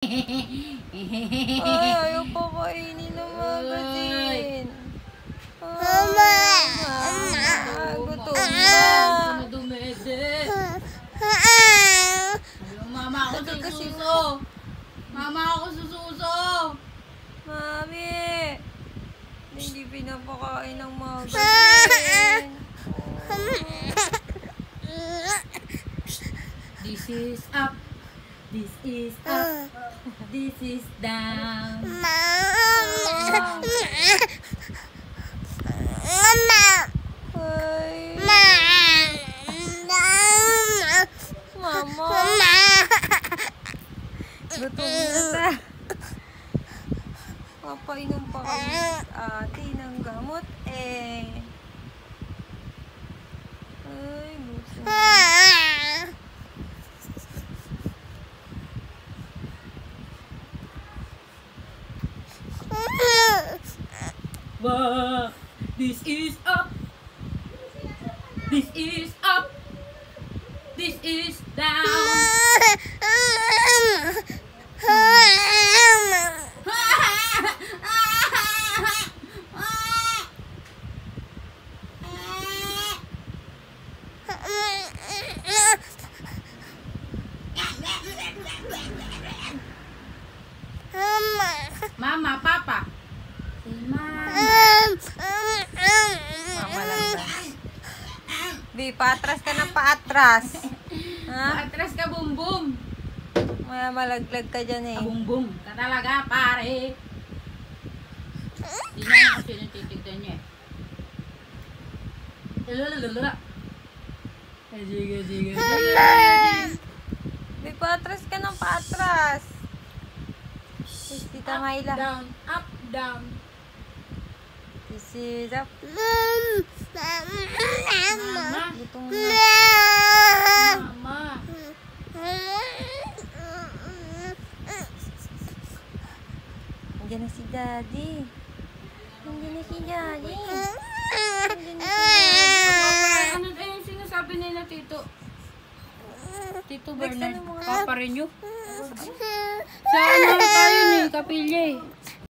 Ay, ayaw pa kainin ng magazine. Mama! Gutom na. Dumede. Mama ako sususo. Mama ako sususo. Mami! Hindi pinapakain ng magazine. This is up. This is up. This is down. Mama! Ay, Mama! Gutom na ta. Papainom pa kami ate ng gamot eh. Ay, gusto na. Wow. This is up. This is up. This is down. Mama, Papa. Si Mama. Mama lang ba? Bi, paatras ka ng paatras. Ha? Atras ka, boom boom. Maya malaglag ka dyan eh. Boom boom. Ka talaga, pare. Hindi na kasi natitigdan niya eh. Lalalala. Sige, sige, sige. Bi, paatras ka ng paatras. Yes, Tita Up, Myla. down, up, down. This is up. Mama. Gutom na. Mama. Nandiyan na si Daddy. Nandiyan na si Daddy. Ano yung sinasabi nila, Tito? Tito Bernard. ano mga- Papa rin nyo? Saan na tayo ni Kapilya eh?